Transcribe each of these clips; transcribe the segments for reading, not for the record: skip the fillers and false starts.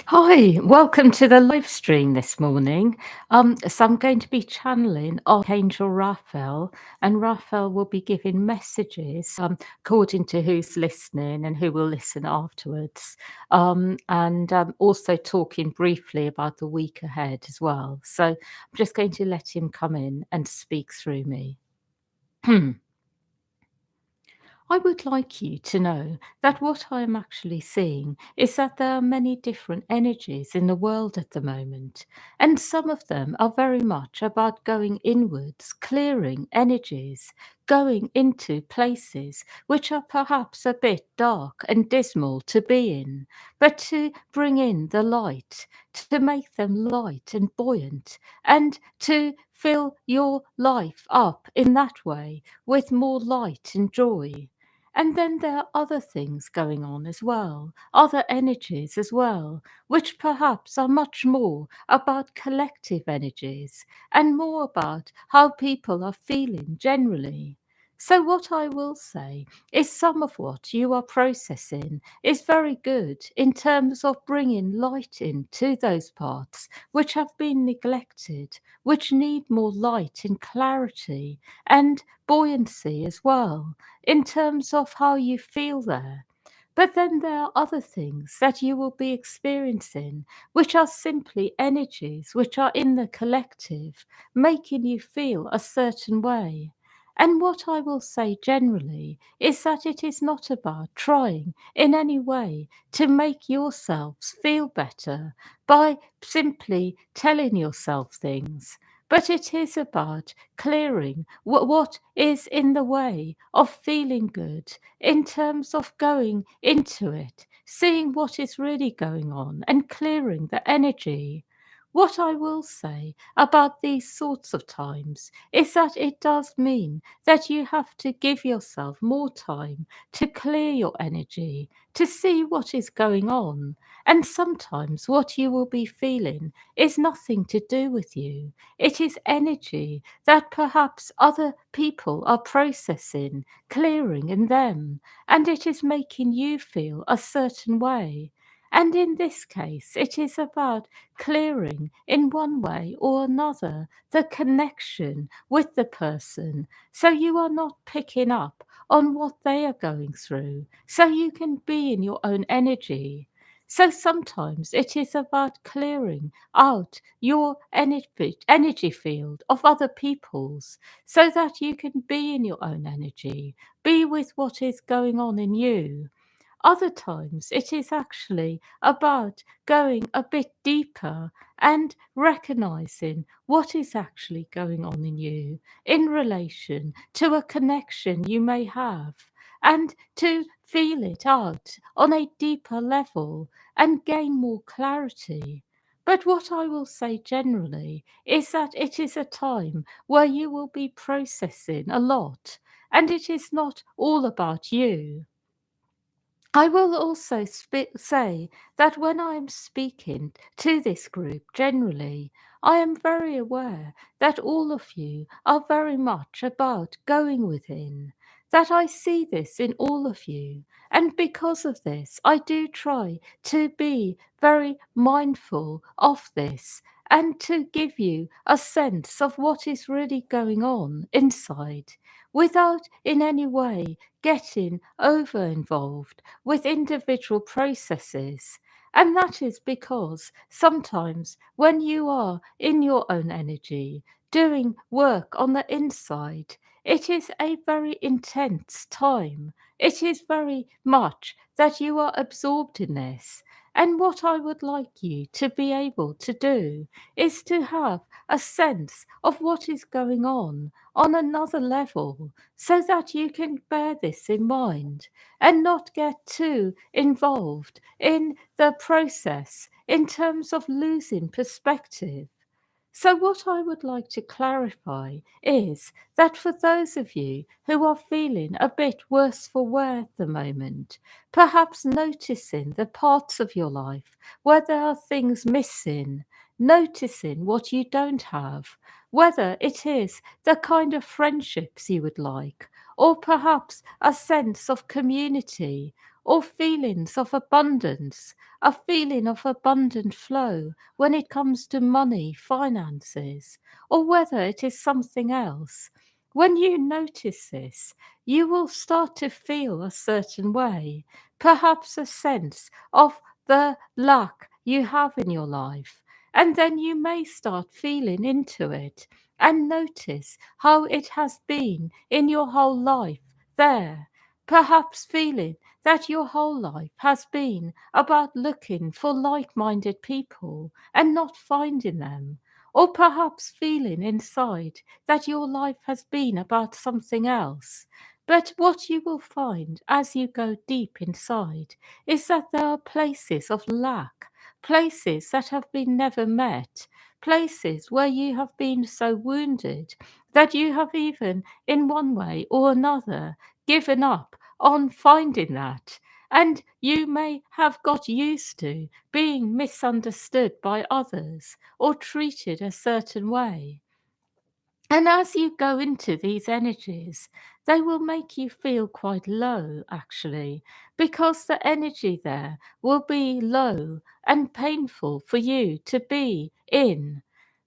Hi, welcome to the live stream this morning. So I'm going to be channeling Archangel Raphael, and Raphael will be giving messages according to who's listening and who will listen afterwards, and also talking briefly about the week ahead as well. So I'm just going to let him come in and speak through me. I would like you to know that what I am actually seeing is that there are many different energies in the world at the moment, and some of them are very much about going inwards, clearing energies, going into places which are perhaps a bit dark and dismal to be in, but to bring in the light, to make them light and buoyant, and to fill your life up in that way with more light and joy. And then there are other things going on as well, other energies as well, which perhaps are much more about collective energies and more about how people are feeling generally. So, what I will say is some of what you are processing is very good in terms of bringing light into those parts which have been neglected, which need more light and clarity and buoyancy as well in terms of how you feel there. But then there are other things that you will be experiencing, which are simply energies which are in the collective, making you feel a certain way. And what I will say generally is that it is not about trying in any way to make yourselves feel better by simply telling yourself things, but it is about clearing what is in the way of feeling good in terms of going into it, seeing what is really going on and clearing the energy. What I will say about these sorts of times is that it does mean that you have to give yourself more time to clear your energy, to see what is going on. And sometimes what you will be feeling is nothing to do with you. It is energy that perhaps other people are processing, clearing in them, and it is making you feel a certain way. And in this case, it is about clearing in one way or another the connection with the person so you are not picking up on what they are going through, so you can be in your own energy. So sometimes it is about clearing out your energy field of other people's so that you can be in your own energy, be with what is going on in you. Other times it is actually about going a bit deeper and recognizing what is actually going on in you in relation to a connection you may have, and to feel it out on a deeper level and gain more clarity. But what I will say generally is that it is a time where you will be processing a lot, and it is not all about you. I will also say that when I am speaking to this group generally, I am very aware that all of you are very much about going within, that I see this in all of you. And because of this, I do try to be very mindful of this and to give you a sense of what is really going on inside without in any way getting over involved with individual processes. And that is because sometimes when you are in your own energy, doing work on the inside, it is a very intense time. It is very much that you are absorbed in this. And what I would like you to be able to do is to have a sense of what is going on another level so that you can bear this in mind and not get too involved in the process in terms of losing perspective. So, what I would like to clarify is that for those of you who are feeling a bit worse for wear at the moment, perhaps noticing the parts of your life where there are things missing, noticing what you don't have, whether it is the kind of friendships you would like, or perhaps a sense of community, or feelings of abundance, a feeling of abundant flow when it comes to money, finances, or whether it is something else. When you notice this, you will start to feel a certain way, perhaps a sense of the lack you have in your life. And then you may start feeling into it and notice how it has been in your whole life there. Perhaps feeling that your whole life has been about looking for like minded people and not finding them. Or perhaps feeling inside that your life has been about something else. But what you will find as you go deep inside is that there are places of lack, places that have been never met, places where you have been so wounded that you have even, in one way or another, given up on finding that. And you may have got used to being misunderstood by others or treated a certain way. And as you go into these energies, they will make you feel quite low, actually, because the energy there will be low and painful for you to be in.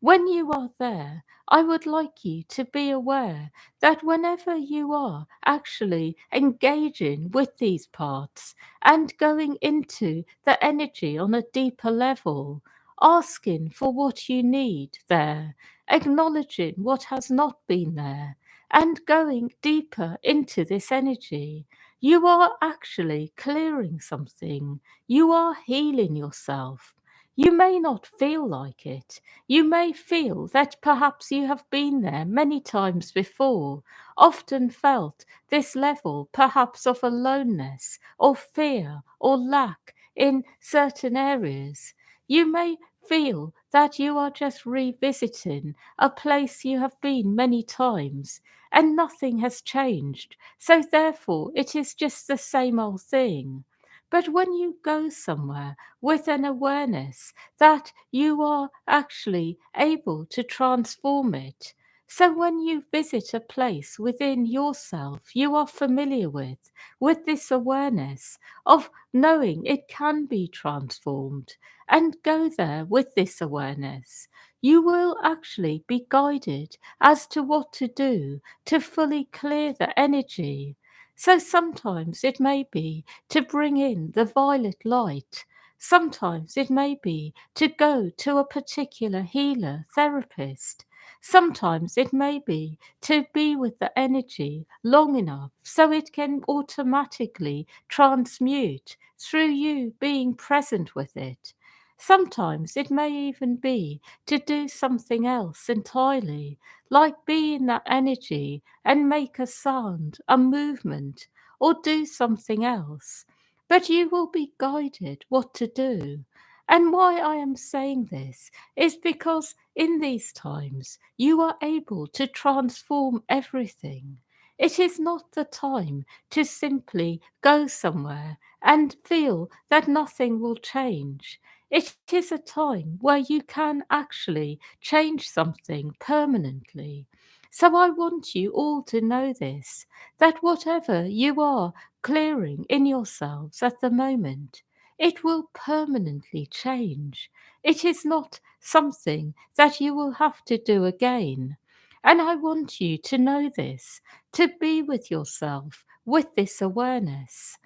When you are there, I would like you to be aware that whenever you are actually engaging with these parts and going into the energy on a deeper level, asking for what you need there, acknowledging what has not been there, and going deeper into this energy, you are actually clearing something. You are healing yourself. You may not feel like it. You may feel that perhaps you have been there many times before, often felt this level perhaps of aloneness or fear or lack in certain areas. You may feel that you are just revisiting a place you have been many times and nothing has changed. So, therefore, it is just the same old thing. But when you go somewhere with an awareness that you are actually able to transform it, so when you visit a place within yourself you are familiar with this awareness of knowing it can be transformed, and go there with this awareness, you will actually be guided as to what to do to fully clear the energy. So sometimes it may be to bring in the violet light. Sometimes it may be to go to a particular healer, therapist. Sometimes it may be to be with the energy long enough so it can automatically transmute through you being present with it. Sometimes it may even be to do something else entirely, like be in that energy and make a sound, a movement, or do something else. But you will be guided what to do. And why I am saying this is because in these times you are able to transform everything. It is not the time to simply go somewhere and feel that nothing will change. It is a time where you can actually change something permanently. So I want you all to know this, that whatever you are clearing in yourselves at the moment, it will permanently change. It is not something that you will have to do again. And I want you to know this, to be with yourself with this awareness.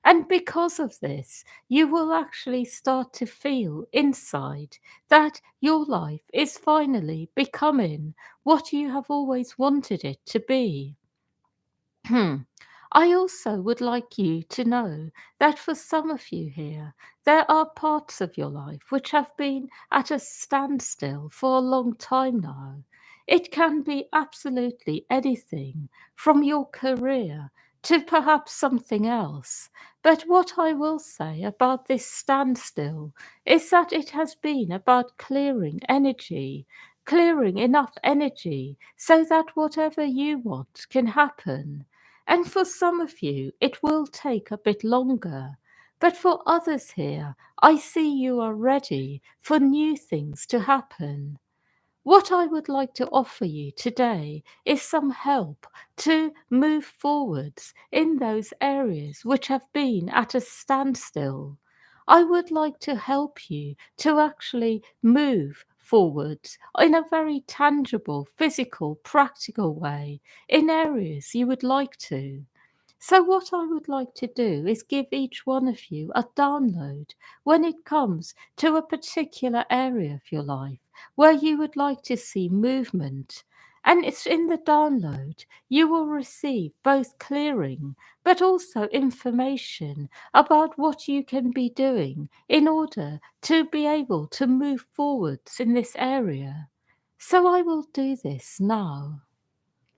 And because of this, you will actually start to feel inside that your life is finally becoming what you have always wanted it to be. I also would like you to know that for some of you here, there are parts of your life which have been at a standstill for a long time now. It can be absolutely anything from your career to perhaps something else. But what I will say about this standstill is that it has been about clearing energy, clearing enough energy so that whatever you want can happen. And for some of you, it will take a bit longer. But for others here, I see you are ready for new things to happen. What I would like to offer you today is some help to move forwards in those areas which have been at a standstill. I would like to help you to actually move forwards in a very tangible, physical, practical way in areas you would like to. So, what I would like to do is give each one of you a download when it comes to a particular area of your life where you would like to see movement. And it's in the download, you will receive both clearing but also information about what you can be doing in order to be able to move forwards in this area. So, I will do this now.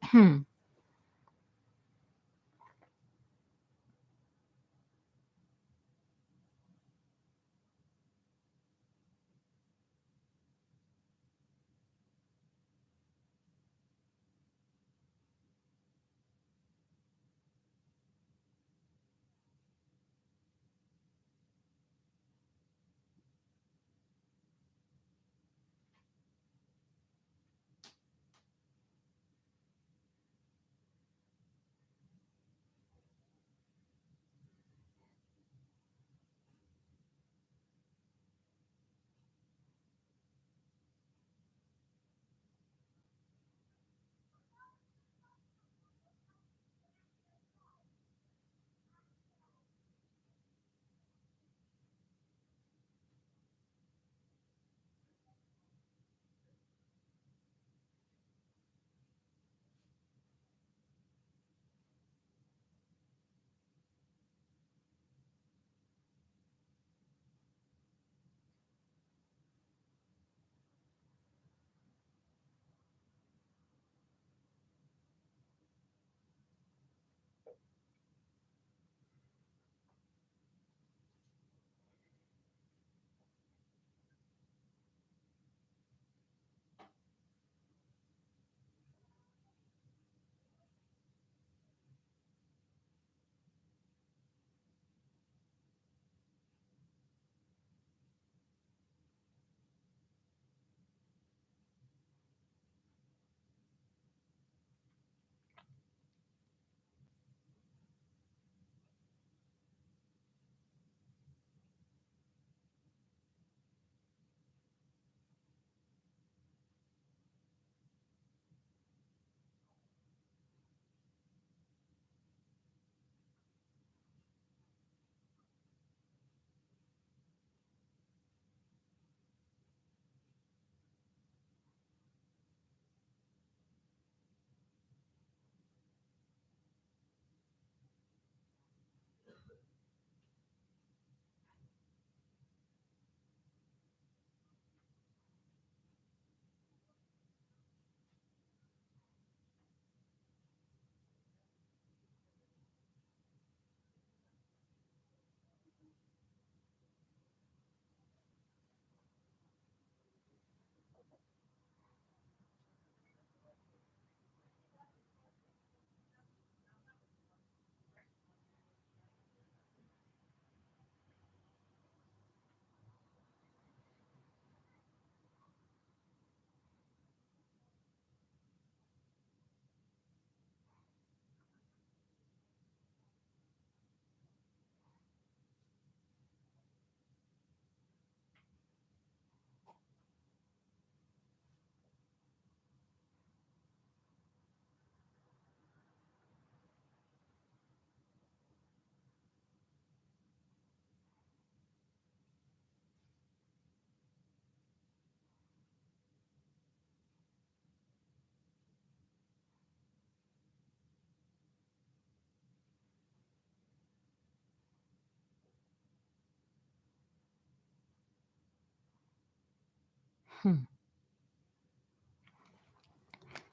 Hmm.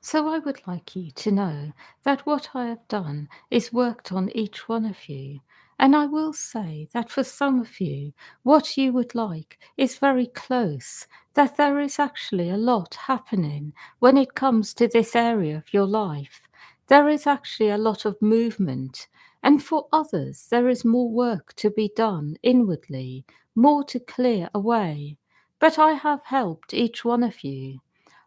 So I would like you to know that what I have done is worked on each one of you. And I will say that for some of you, what you would like is very close, that there is actually a lot happening when it comes to this area of your life. There is actually a lot of movement. And for others, there is more work to be done inwardly, more to clear away. But I have helped each one of you.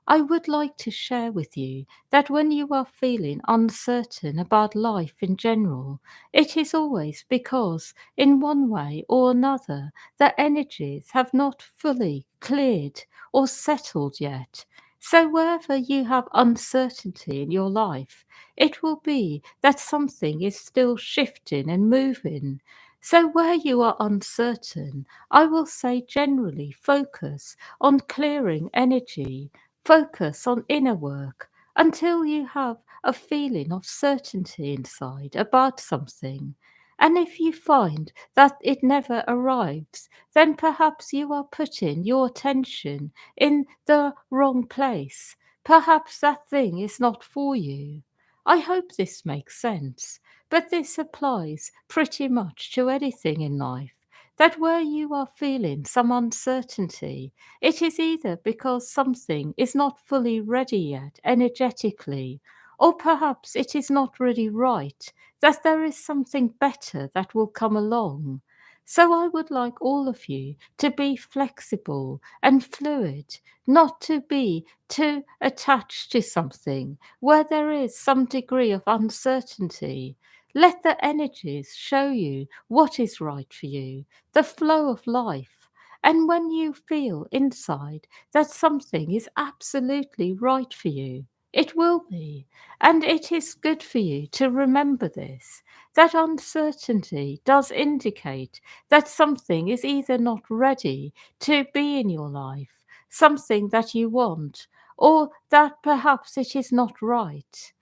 I would like to share with you that when you are feeling uncertain about life in general, it is always because, in one way or another, the energies have not fully cleared or settled yet. So, wherever you have uncertainty in your life, it will be that something is still shifting and moving. So, where you are uncertain, I will say generally focus on clearing energy. Focus on inner work until you have a feeling of certainty inside about something. And if you find that it never arrives, then perhaps you are putting your attention in the wrong place. Perhaps that thing is not for you. I hope this makes sense, but this applies pretty much to anything in life. That where you are feeling some uncertainty, it is either because something is not fully ready yet energetically, or perhaps it is not really right, that there is something better that will come along. So I would like all of you to be flexible and fluid, not to be too attached to something where there is some degree of uncertainty. Let the energies show you what is right for you, the flow of life. And when you feel inside that something is absolutely right for you, it will be. And it is good for you to remember this. That uncertainty does indicate that something is either not ready to be in your life, something that you want, or that perhaps it is not right.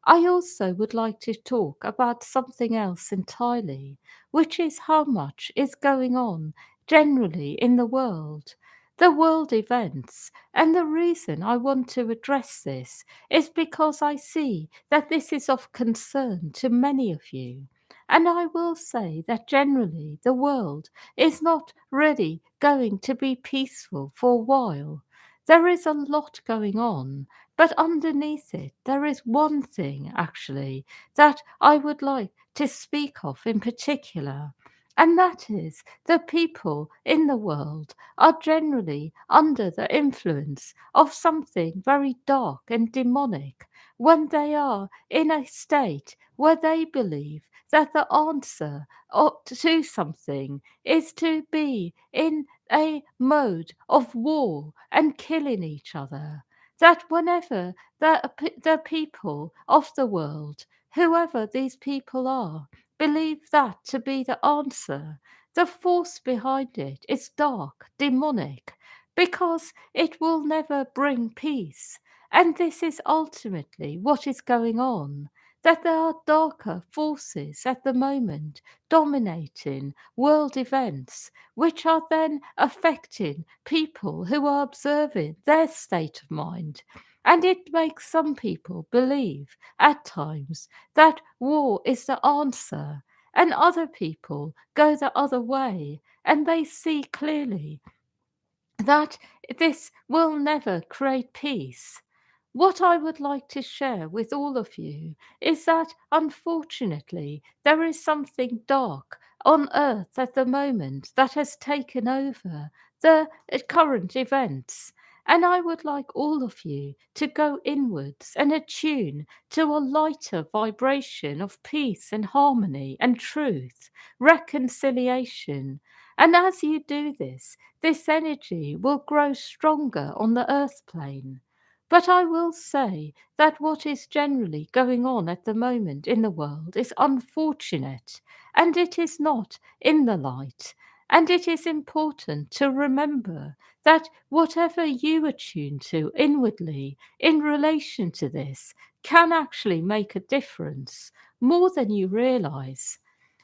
I also would like to talk about something else entirely, which is how much is going on generally in the world events. And the reason I want to address this is because I see that this is of concern to many of you. And I will say that generally the world is not really going to be peaceful for a while. There is a lot going on, but underneath it, there is one thing actually that I would like to speak of in particular. And that is the people in the world are generally under the influence of something very dark and demonic when they are in a state where they believe that the answer to something is to be in a mode of war and killing each other, that whenever the people of the world, whoever these people are, believe that to be the answer, the force behind it is dark, demonic, because it will never bring peace. And this is ultimately what is going on. That there are darker forces at the moment dominating world events, which are then affecting people who are observing their state of mind. And it makes some people believe at times that war is the answer, and other people go the other way and they see clearly that this will never create peace. What I would like to share with all of you is that unfortunately there is something dark on earth at the moment that has taken over the current events. And I would like all of you to go inwards and attune to a lighter vibration of peace and harmony and truth, reconciliation. And as you do this energy will grow stronger on the earth plane. But I will say that what is generally going on at the moment in the world is unfortunate, and it is not in the light. And it is important to remember that whatever you attune to inwardly in relation to this can actually make a difference more than you realize.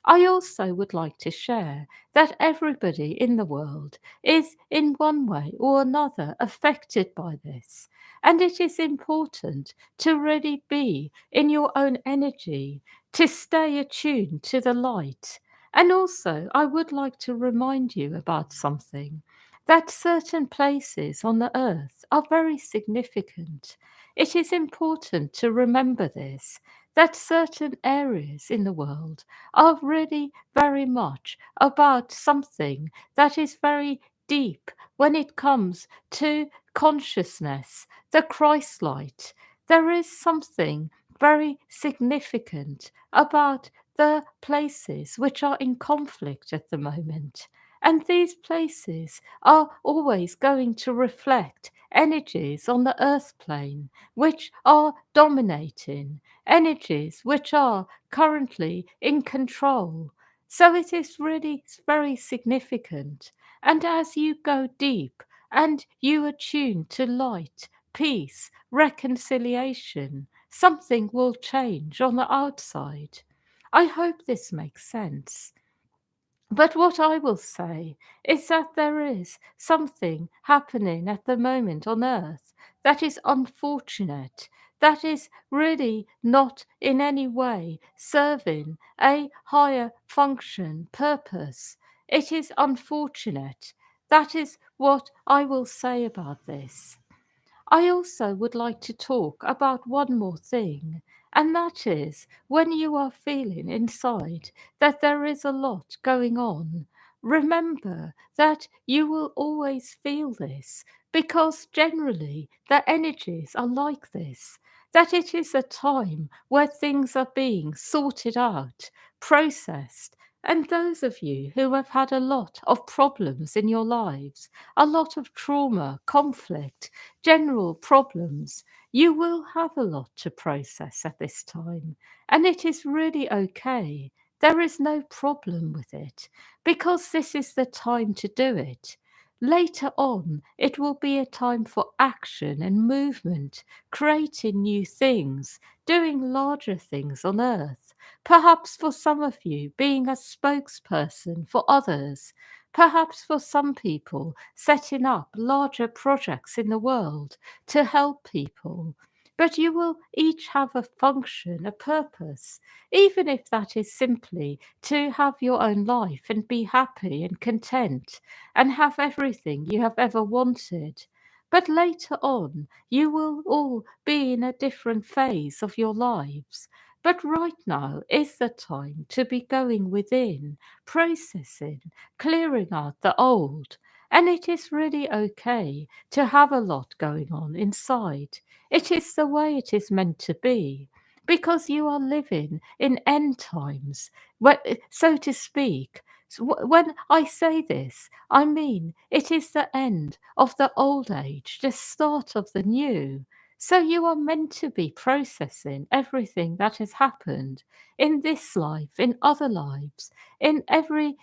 I also would like to share that everybody in the world is in one way or another affected by this. And it is important to really be in your own energy, to stay attuned to the light. And also, I would like to remind you about something, that certain places on the earth are very significant. It is important to remember this, that certain areas in the world are really very much about something that is very deep when it comes to consciousness, the Christ light. There is something very significant about the places which are in conflict at the moment. And these places are always going to reflect energies on the earth plane which are dominating, energies which are currently in control. So it is really very significant. And as you go deep and you attune to light, peace, reconciliation, something will change on the outside. I hope this makes sense. But what I will say is that there is something happening at the moment on earth that is unfortunate, that is really not in any way serving a higher function, purpose. It is unfortunate. That is what I will say about this. I also would like to talk about one more thing, and that is when you are feeling inside that there is a lot going on, remember that you will always feel this because generally the energies are like this, that it is a time where things are being sorted out, processed. And those of you who have had a lot of problems in your lives, a lot of trauma, conflict, general problems, you will have a lot to process at this time. And it is really okay. There is no problem with it because this is the time to do it. Later on, it will be a time for action and movement, creating new things, doing larger things on earth. Perhaps for some of you, being a spokesperson for others, perhaps for some people, setting up larger projects in the world to help people. But you will each have a function, a purpose, even if that is simply to have your own life and be happy and content and have everything you have ever wanted. But later on, you will all be in a different phase of your lives. But right now is the time to be going within, processing, clearing out the old. And it is really okay to have a lot going on inside. It is the way it is meant to be. Because you are living in end times, so to speak. When I say this, I mean it is the end of the old age, the start of the new. So you are meant to be processing everything that has happened in this life, in other lives, in every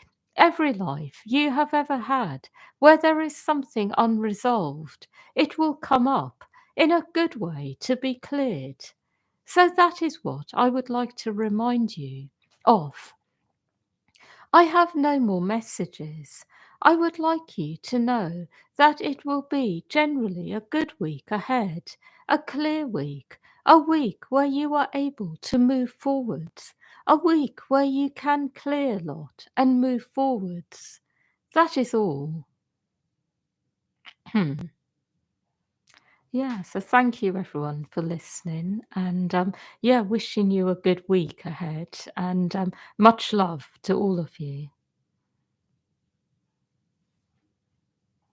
life you have ever had, where there is something unresolved. It will come up in a good way to be cleared. So that is what I would like to remind you of. I have no more messages. I would like you to know that it will be generally a good week ahead, a clear week, a week where you are able to move forwards, a week where you can clear a lot and move forwards. That is all. Yeah, so thank you everyone for listening, and yeah, wishing you a good week ahead, and much love to all of you.